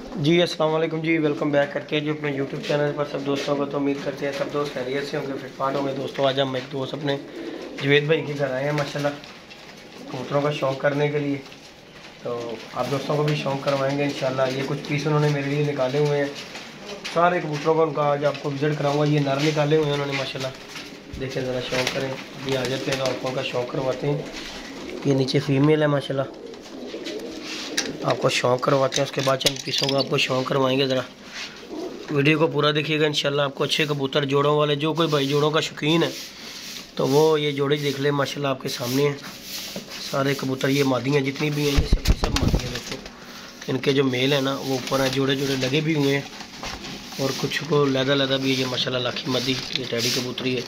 जी अस्सलाम वालेकुम जी, welcome back करते हैं जी अपने यूट्यूब चैनल पर सब दोस्तों को। तो उम्मीद करते हैं सब दोस्त खैरियत से होंगे, फिटफाट होंगे। दोस्तों आज हम एक दोस्त अपने जवेद भाई के घर आए हैं माशाल्लाह कबूतरों का शौक़ करने के लिए। तो आप दोस्तों को भी शौक़ करवाएंगे इंशाल्लाह। ये कुछ पीस उन्होंने मेरे लिए निकाले हुए हैं, सारे कबूतरों का उनका आज आपको विजिट कराऊँगा। ये नर निकाले हुए हैं उन्होंने माशाल्लाह, देखें ज़रा शौक़ करें। अभी आ जाते हैं तो आपको उनका शौक़ करवाते हैं। ये नीचे फीमेल है माशाल्लाह, आपको शौक़ करवाते हैं। उसके बाद चंद पीसों का आपको शौक़ करवाएंगे। ज़रा वीडियो को पूरा देखिएगा इंशाल्लाह। आपको अच्छे कबूतर जोड़ों वाले, जो कोई भाई जोड़ों का शौकीन है तो वो ये जोड़े देख ले माशाल्लाह, आपके सामने हैं सारे कबूतर। ये मादियाँ जितनी भी हैं ये सब मादियाँ दोस्तों। इनके जो मेल है ना वो ऊपर है, जोड़े जोड़े लगे भी हुए हैं और कुछ को लहदा भी है। ये माशाल्लाह लाखी मादी, ये टैडी कबूतरी है।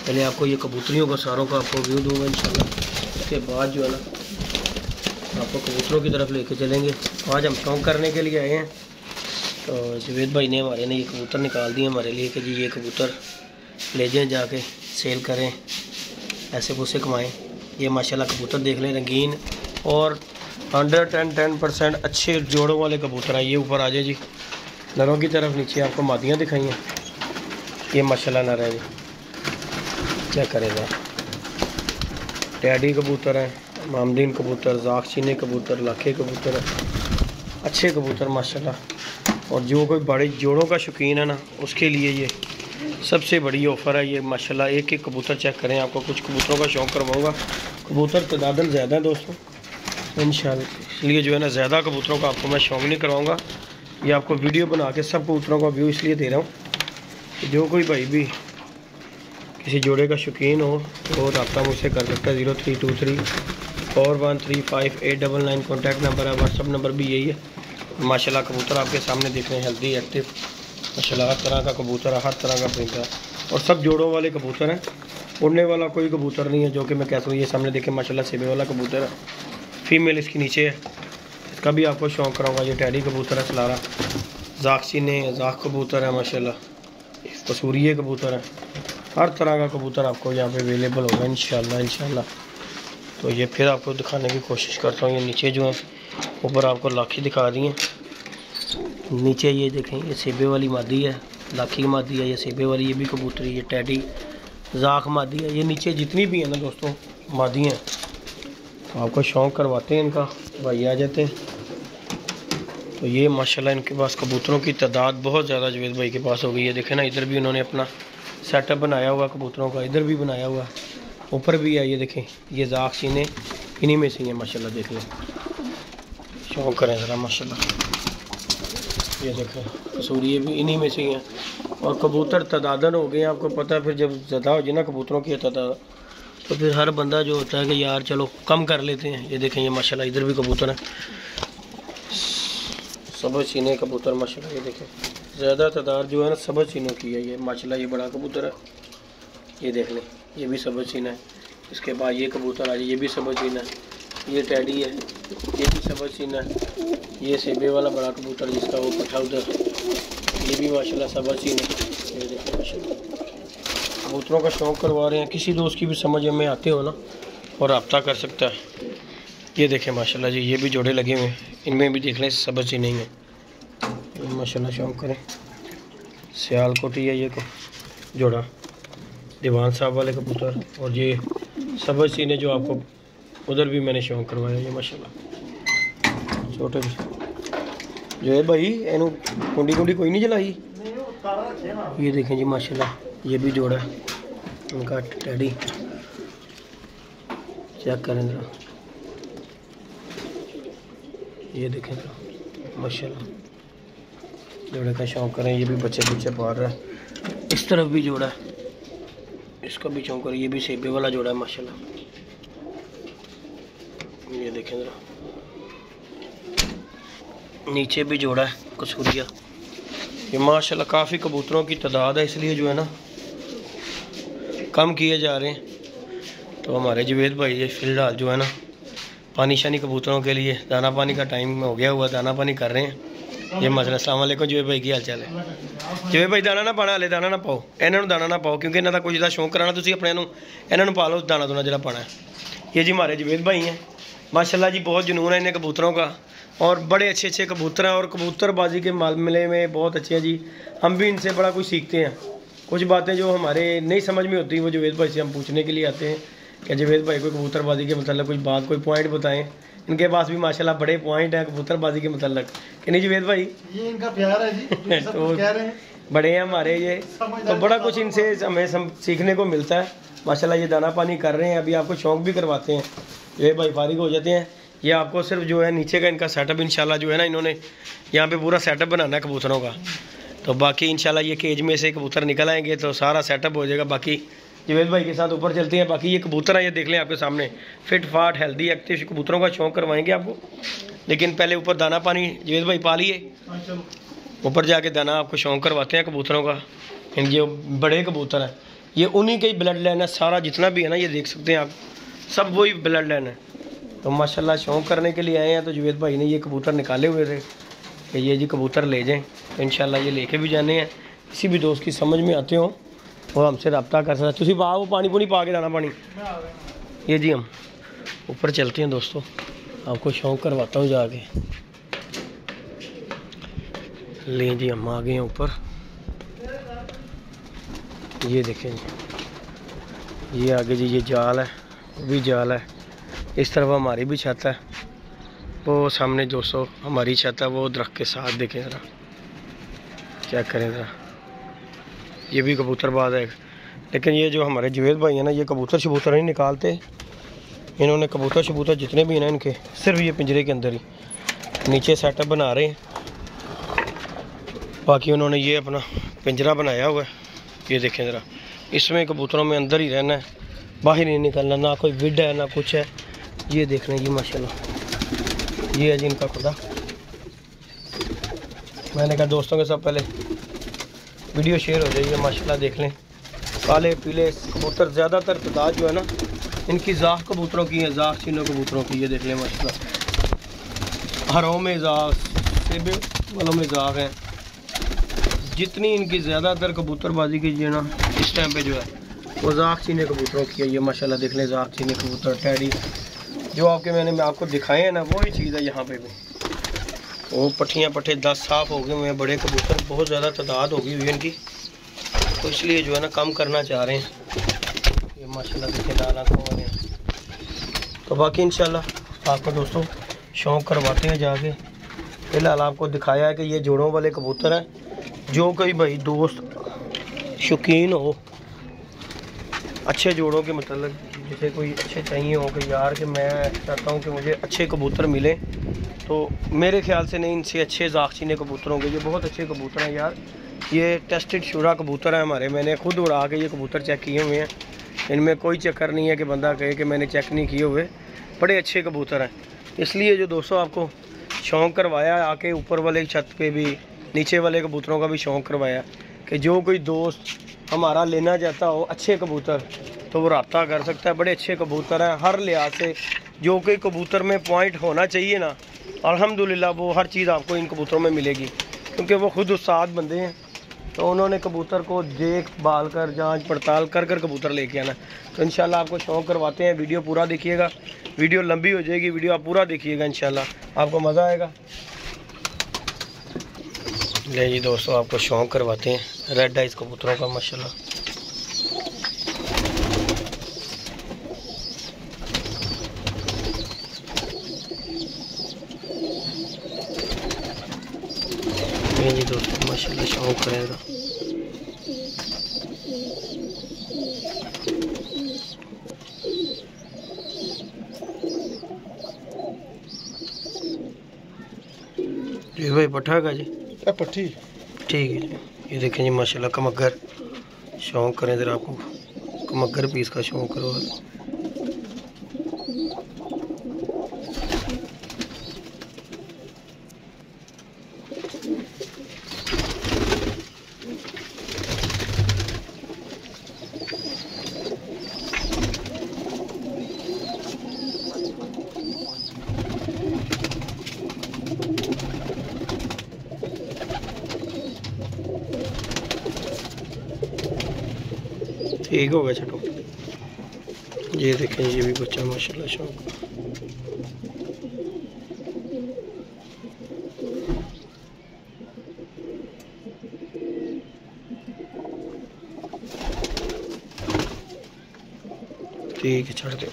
पहले आपको ये कबूतरियों को सारों का आपको व्यू दूँगा इंशाल्लाह। उसके बाद जो है ना आपको कबूतरों की तरफ लेके चलेंगे। आज हम शौक़ करने के लिए आए हैं। तो जवेद भाई ने हमारे ने ये कबूतर निकाल दिए हमारे लिए कि जी ये कबूतर ले जाएँ, जाके सेल करें, ऐसे पैसे कमाएँ। ये माशाल्लाह कबूतर देख लें, रंगीन और 110% अच्छे जोड़ों वाले कबूतर हैं। ये ऊपर आ जाए जी नरों की तरफ। नीचे आपको मादियाँ दिखाई हैं, ये माशाल्लाह नर है जी, चेक करेगा। टैडी कबूतर हैं, मामदीन कबूतर, जागचीने कबूतर, लाखे कबूतर, अच्छे कबूतर माशाल्लाह। और जो कोई बड़े जोड़ों का शौकीन है ना उसके लिए ये सबसे बड़ी ऑफ़र है। ये माशाल्लाह एक एक कबूतर चेक करें। आपको कुछ कबूतरों का शौक़ करवाऊँगा। कबूतर तदादन ज़्यादा है दोस्तों इंशाल्लाह, इसलिए जो है ना ज़्यादा कबूतरों का आपको मैं शौक़ नहीं करवाऊँगा। ये आपको वीडियो बना के सब कबूतरों का व्यू इसलिए दे रहा हूँ कि जो कोई भाई भी किसी जोड़े का शौकीन हो तो रब्ता मुझसे कर सकता है। 0323413589 कॉन्टैक्ट नंबर है, व्हाट्सअप नंबर भी यही है। माशाल्लाह कबूतर आपके सामने देख रहे हैं, हेल्दी एक्टिव माशाल्लाह हर तरह का कबूतर है, हर तरह का परिंदा और सब जोड़ों वाले कबूतर हैं। उड़ने वाला कोई कबूतर नहीं है जो कि मैं कह सकूँ। ये सामने देखें माशाल्लाह सेबे वाला कबूतर है, फीमेल इसकी नीचे है, इसका भी आपको शौक़ कराऊँगा। ये टैडी कबूतर है सलारा, जागचीने जाग कबूतर है माशाल्लाह, कसूरिये कबूतर है, हर तरह का कबूतर आपको यहाँ पे अवेलेबल होगा इंशाल्लाह। तो ये फिर आपको दिखाने की कोशिश करता हूँ। ये नीचे जो है ऊपर आपको लाखी दिखा दी है, नीचे ये देखें ये सेबे वाली मादी है, लाखी मादी है, ये सेबे वाली ये भी कबूतरी, ये टैडी जाख मादी है। ये नीचे जितनी भी है ना दोस्तों मादी हैं, तो आपको शौक़ करवाते हैं इनका, भाई आ जाते हैं। तो ये माशाल्लाह इनके पास कबूतरों की तादाद बहुत ज़्यादा जवेद भाई के पास हो गई है। देखें ना इधर भी उन्होंने अपना सेटअप बनाया हुआ कबूतरों का, इधर भी बनाया हुआ, ऊपर भी है। ये देखें ये जागचीने इन्हीं में से हैं माशाल्लाह, देख लें शौक़ करें ज़रा माशाल्लाह। ये देखें कसूरिये भी इन्हीं में से हैं और कबूतर तदादन हो गए। आपको पता है फिर जब ज़्यादा हो जाए ना कबूतरों की तादाद तो फिर हर बंदा जो होता है कि यार चलो कम कर लेते हैं। ये देखें ये माशाल्लाह इधर भी कबूतर है, सबज चीने कबूतर माशाल्लाह। ये देखें ज़्यादा तादाद जो है ना सबज चीनों की है। ये माशाल्लाह ये बड़ा कबूतर है, ये देख लें ये भी सबज चीना है। इसके बाद ये कबूतर आ जाए, ये भी सबज चीना है। ये टैडी है, ये भी सबज चीना है। ये सेबे वाला बड़ा कबूतर जिसका वो पठा उधर, ये भी माशाल्लाह सबज चीना है। ये देखें माशाल्लाह कबूतरों का शौक़ करवा रहे हैं। किसी दोस्त की भी समझ में आते हो ना और रब्ता कर सकता है। ये देखें माशाल्लाह जी ये भी जोड़े लगे हुए हैं, इनमें भी देख लें सबज चीने ही है माशाल्लाह। शौक़ करें। सियालकोटी है ये को जोड़ा, दीवान साहब वाले कबूतर, और ये सबज चीने जो आपको उधर भी मैंने शौक़ करवाया ये माशाल्लाह। छोटे भी जो है भाई इनू कुंडी कोई नहीं जलाई। ये देखें जी माशाल्लाह ये भी जोड़ा है उनका टैडी, चेक करें ज़रा। ये देखें ज़रा माशाल्लाह जोड़े का शौक़ करें। ये भी बच्चे पाल रहा है। इस तरफ भी जोड़ा है, इसका भी शौक़ करें। ये भी सेबे वाला जोड़ा है माशाल्लाह। ये देखें ज़रा नीचे भी जोड़ा है कसूरिया। ये माशाल्लाह काफ़ी कबूतरों की तादाद है, इसलिए जो है ना कम किए जा रहे हैं। तो हमारे जवेद भाई ये फ़िलहाल जो है ना पानी शानी कबूतरों के लिए दाना पानी का टाइम हो गया हुआ, दाना पानी कर रहे हैं। ये मसला। अस्सलाम वालेकुम जवेद भाई की हाल चाल है? जवेद भाई दाना ना पाना, हले दाना ना पाओ, इन्होंने दाना ना पाओ क्योंकि इन्हों का कुछ शौक कराना, तुम अपने इन्हों पा लो दाना दूना जो पाना है। ये जी हमारे जवेद भाई हैं माशाल्लाह जी, बहुत जुनून है इन्हें कबूतरों का। और बड़े अच्छे अच्छे कबूतर हैं और कबूतरबाजी के मामले में बहुत अच्छे हैं जी। हम भी इनसे बड़ा कुछ सीखते हैं। कुछ बातें जो हमारे नहीं समझ में होती वो जावेद भाई से हम पूछने के लिए आते हैं कि जावेद भाई को कबूतरबाजी के मतलब कुछ बात, कोई पॉइंट बताएं। इनके पास भी माशाल्लाह बड़े पॉइंट हैं कबूतरबाजी के मतलब, कि नहीं जावेद भाई? ये इनका प्यार है जी, तो कह रहे हैं बड़े हैं हमारे ये, तो बड़ा कुछ इनसे हमें सीखने को मिलता है माशाल्लाह। ये दाना पानी कर रहे हैं, अभी आपको शौक भी करवाते हैं। ये भाई फारिग हो जाते हैं। ये आपको सिर्फ जो है नीचे का इनका सेटअप इंशाल्लाह जो है ना, इन्होंने यहाँ पे पूरा सेटअप बनाना है कबूतरों का। तो बाकी इंशाल्लाह ये केज में से कबूतर निकल आएंगे तो सारा सेटअप हो जाएगा। बाकी जावेद भाई के साथ ऊपर चलते हैं। बाकी ये कबूतर है, ये देख लें आपके सामने, फिट फाट हेल्दी एक्टिव कबूतरों का शौक करवाएंगे आपको। लेकिन पहले ऊपर दाना पानी जावेद भाई पा लिए, ऊपर जाके दाना आपको शौक करवाते हैं कबूतरों का। इन जो बड़े कबूतर हैं ये उन्हीं के ब्लड लाइन है, सारा जितना भी है ना ये देख सकते हैं आप, सब वही ब्लड लाइन है। तो माशाल्लाह शौक करने के लिए आए हैं। तो जावेद भाई ने ये कबूतर निकाले हुए थे कि ये जी कबूतर ले जाएं, तो इंशाल्लाह ये लेके भी जाने हैं। किसी भी दोस्त की समझ में आते हो वो हमसे रब्ता कर सकता। तुम वो पानी पुनी पा के दाना पानी। ये जी हम ऊपर चलते हैं दोस्तों, आपको शौक करवाता हूँ जाके। ले जी हम आ गए हैं ऊपर। ये देखें जी, ये आगे जी ये जाल है, वो भी जाल है। इस तरफ हमारी भी छत है, वो सामने दोस्तों हमारी छत है, वो दरख्त के साथ देखें ज़रा, चेक करें ज़रा। ये भी कबूतरबाज है। लेकिन ये जो हमारे जावेद भाई हैं ना, ये कबूतर शबूतर नहीं निकालते। इन्होंने कबूतर शबूतर जितने भी हैं ना इनके, सिर्फ ये पिंजरे के अंदर ही नीचे सेटअप बना रहे हैं। बाकी उन्होंने ये अपना पिंजरा बनाया हुआ है, ये देखें ज़रा। इसमें कबूतरों में अंदर ही रहना है, बाहर नहीं निकलना, ना कोई विड है ना कुछ है। ये देख रहे हैं जी माशाल्लाह, ये है जी इनका खुदा। मैंने कहा दोस्तों के साथ पहले वीडियो शेयर हो जाइए, माशाल्लाह देख लें। काले पीले कबूतर, ज़्यादातर तादाद जो है ना इनकी ज़ाख कबूतरों की है, ज़ाख चीनों कबूतरों की। ये देख लें माशाल्लाह, हरों में ज़ाख, सेबे वालों में ज़ाख है। जितनी इनकी ज़्यादातर कबूतरबाजी की जो है ना इस टाइम पे जो है वो ज़ाख चीने कबूतरों की है। ये माशाल्लाह देख लें, ज़ाख चीने कबूतर, टैडी जो मैं आपको दिखाए हैं ना, वही चीज़ है यहाँ पे भी। वो पट्टियाँ पट्टे 10 साफ़ हो गए हुए हैं, बड़े कबूतर, बहुत ज़्यादा तादाद होगी हुई इनकी, तो इसलिए जो है ना कम करना चाह रहे हैं। ये माशाल्लाह देखें लाल आँखों वाले हैं। तो बाकी इंशाल्लाह आपको दोस्तों शौक़ करवाते हैं जाके। फिलहाल आपको दिखाया है कि ये जोड़ों वाले कबूतर हैं। जो कोई भाई दोस्त शौकीन हो अच्छे जोड़ों के, मतलब जैसे कोई अच्छे चाहिए हो कि यार कि मैं चाहता हूँ कि मुझे अच्छे कबूतर मिले, तो मेरे ख्याल से नहीं, इनसे अच्छे ज़ाख़चीने कबूतर होंगे। ये बहुत अच्छे कबूतर हैं यार, ये टेस्टेड शुरा कबूतर हैं हमारे। मैंने खुद उड़ा के ये कबूतर चेक किए हुए हैं, इनमें कोई चक्कर नहीं है कि बंदा कहे कि मैंने चेक नहीं किए हुए। बड़े अच्छे कबूतर हैं, इसलिए जो दोस्तों आपको शौक़ करवाया आके, ऊपर वाले छत पे भी नीचे वाले कबूतरों का भी शौक़ करवाया कि जो कोई दोस्त हमारा लेना चाहता हो अच्छे कबूतर तो वो रब्ता कर सकता है। बड़े अच्छे कबूतर हैं हर लिहाज से। जो कोई कबूतर में पॉइंट होना चाहिए ना, अल्हम्दुलिल्लाह वो हर चीज़ आपको इन कबूतरों में मिलेगी, क्योंकि वो खुद उस्ताद बंदे हैं। तो उन्होंने कबूतर को देख भाल कर, जांच पड़ताल कर कर कबूतर लेके आना। तो इंशाल्लाह आपको शौक़ करवाते हैं। वीडियो पूरा देखिएगा, वीडियो लंबी हो जाएगी, वीडियो आप पूरा देखिएगा, इंशाल्लाह आपको मज़ा आएगा। ले जी दोस्तों, आपको शौक़ करवाते हैं रेड आइज कबूतरों का माशाल्लाह। ले जी दोस्तों माशाल्लाह शौक़ करेगा। जी भाई पट्ठा का जी पट्टी ठीक है जी। ये देखें जी माशाल्लाह कमगर, शौक़ करें ज़रा, आपको कमगर पीस का शौक़ करो। ठीक हो गया छोटो। ये देखें, ये भी बच्चा माशाल्लाह शौक। ठीक है, छोड़ दो।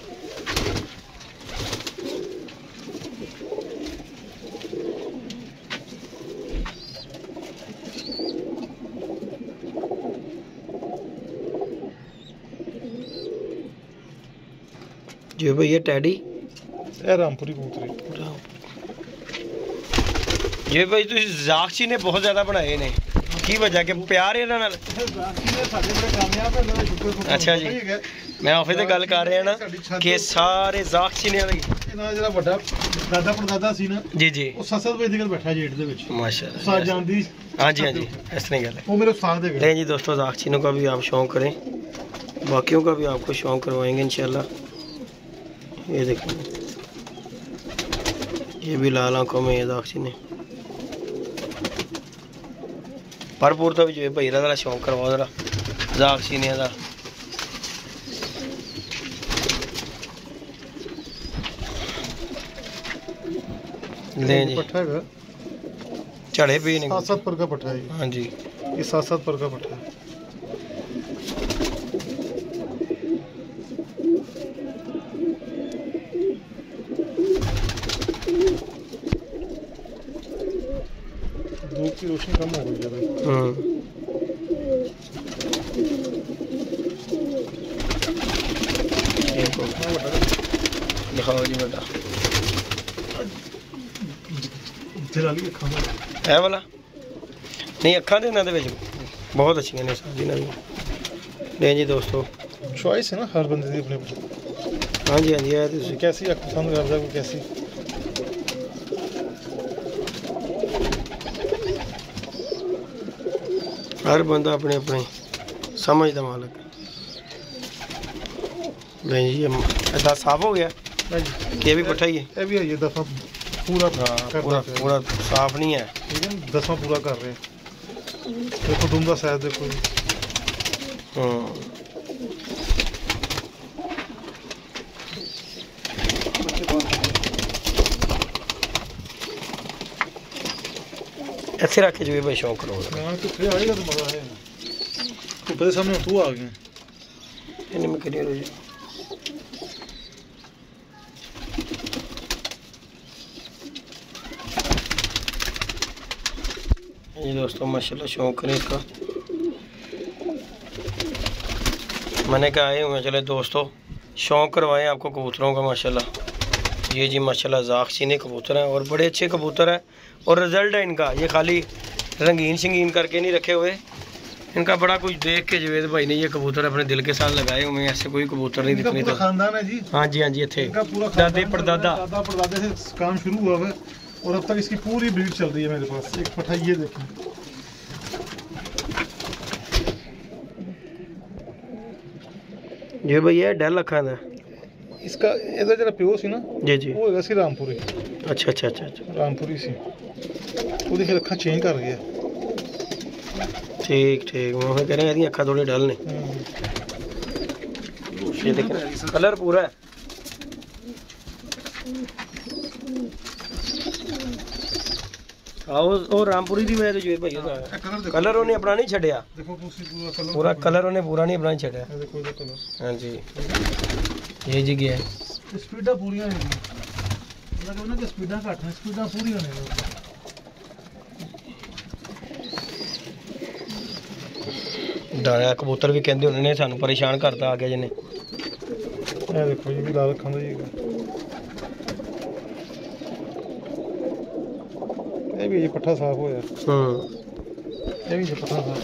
जी भाई ये टैडी रामपुरी कबूतर जी भाई तुम जाक्षी ने बहुत ज्यादा बनाए ने की वजह के प्यार है इन्हां नाल अच्छा जी मैं ऑफिस ते गल कर रहा ना कि सारे जाक्षी ने ਇਹਨਾਂ ਜਿਹੜਾ ਵੱਡਾ ਦਾਦਾ ਪੜਦਾਦਾ ਸੀ ਨਾ जी जी ਉਹ 7 ਵਜੇ ਤੱਕ ਬੈਠਾ ਜੇਠ ਦੇ ਵਿੱਚ माशाल्लाह ਸਾਜ ਜਾਂਦੀ हाँ जी हाँ जी इस तरह गल है ਉਹ ਮੇਰੇ ਉਸਤਾਦ ਦੇ नहीं जी दोस्तों जाक्षिनों का भी आप शौक करें बाकियों का भी आपको शौक करवाएंगे इंशाल्लाह ये देखिए ये भी लाल आंखों में दाक्षिने भरपूर तो भी जो है भाई जरा शौक करवाओ जरा दाक्षिने का ले जी पट्ठा है चढ़े भी नहीं 7 पर का पट्ठा है हाँ जी ये 7 पर का पट्ठा है धूप की रोशनी कम हो गई है दिखाओ जी बेटा है वाला नहीं अखा तो इन्होंने बहुत अच्छी ने साजी ने नहीं जी दोस्तों चॉइस है ना हर बंदे की अपनी हाँ जी हाँ जी है कैसी अख पसंद करता है कोई कैसी हर बंदा अपने अपने समझ दा मालक नहीं जी ऐसा साफ हो गया ये भी पट्ठा ही है ये भी है ये दफा पूरा पूरा पूरा साफ नहीं है ठीक है 10वां पूरा कर रहे हैं देखो दुम का साइज देखो ऐसे रखे जो भाई शौक करो आएगा तो मजा आएगा ऊपर सामने तू आ गया इन्हें में करिए रोज ये दोस्तों माशाल्लाह शौक करें इसका मैंने कहा आए हुए चले दोस्तों शौक करवाएं आपको कबूतरों का माशाल्लाह ये जी माशाल्लाह जाक्षी ने कबूतर हैं और बड़े अच्छे कबूतर हैं और रिज़ल्ट है इनका ये खाली रंगीन शंगीन करके नहीं रखे हुए इनका बड़ा कुछ देख के जवेद भाई ने ये कबूतर अपने दिल के साथ लगाए हुए हैं ऐसे कोई कबूतर नहीं दिखने तो खानदान है जी हाँ जी थे दादे परदादा से काम शुरू हुआ है और अब तक इसकी पूरी ब्रीड चल रही है मेरे पास एक पट्ठा ये देखें जी भैया डेल रखा था इसका इधर जरा प्यो सी ना जी जी वो है सी रामपुरी अच्छा अच्छा अच्छा अच्छा रामपुरी सी वो देखिए अखा चेंज कर गया ठीक ठीक मैं कह रहा हूँ अखा थोड़ी डल ने ये देख कलर पूरा है और रामपुरी की वजह जो भाई कलर उन्हें अपना नहीं छड़िया पूरा कलर उन्हें पूरा नहीं अपना छड़िया हाँ जी ये जी गया स्पीडा पूरी स्पीडा घट ने स्पीडा पूरी होने डाया कबूतर भी कहते उन्होंने सानू परेशान करता आ गया जिन्हें देखो ये भी लाल रखा ये भी ये पट्ठा साफ होया ये भी पट्ठा साफ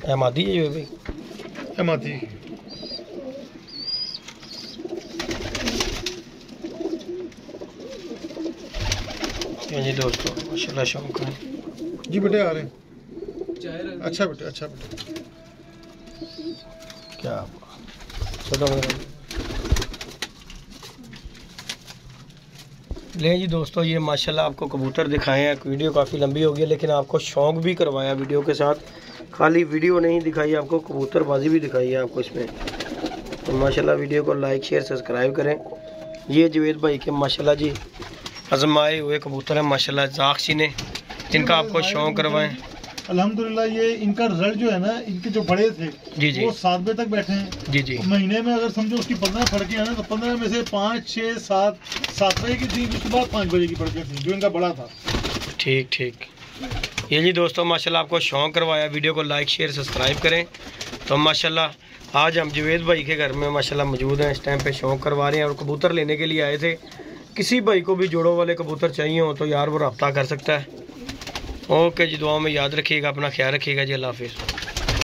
है मादी है जो भाई है मादी जी दोस्तों माशाल्लाह शौक है जी बेटे आ रहे हैं अच्छा बेटे क्या चलो ले जी दोस्तों ये माशाल्लाह आपको कबूतर दिखाए हैं वीडियो काफ़ी लंबी हो गई लेकिन आपको शौक भी करवाया वीडियो के साथ खाली वीडियो नहीं दिखाई आपको कबूतरबाजी भी दिखाई है आपको इसमें तो माशाल्लाह वीडियो को लाइक शेयर सब्सक्राइब करें ये जवेद भाई के माशाल्लाह जी आजमाए हुए कबूतर हैं माशाल्लाह जाक्षी ने जिनका आपको शौक करवाएं अल्हम्दुलिल्लाह ये इनका रिजल्ट जो है ना, इनके जो बड़े थे जी जी वो 7 बजे तक बैठे हैं। जी जी महीने में अगर समझो उसकी 15 फड़कें हैं ना, तो 15 में से 5, 6, 7 बजे की थी, उसके बाद 5 बजे की फड़कें थी, जो इनका बड़ा था। ठीक ठीक। ये जी दोस्तों माशाल्लाह आपको शौक़ करवाया, वीडियो को लाइक शेयर सब्सक्राइब करें। तो माशाल्लाह आज हम जवेद भाई के घर में माशाल्लाह मौजूद हैं, इस टाइम पे शौक़ करवा रहे हैं और कबूतर लेने के लिए आए थे। किसी भाई को भी जोड़ों वाले कबूतर चाहिए हो तो यार वो रब्ता कर सकता है। ओके जी, दुआओं में याद रखिएगा, अपना ख्याल रखिएगा जी, अल्लाह हाफिज़।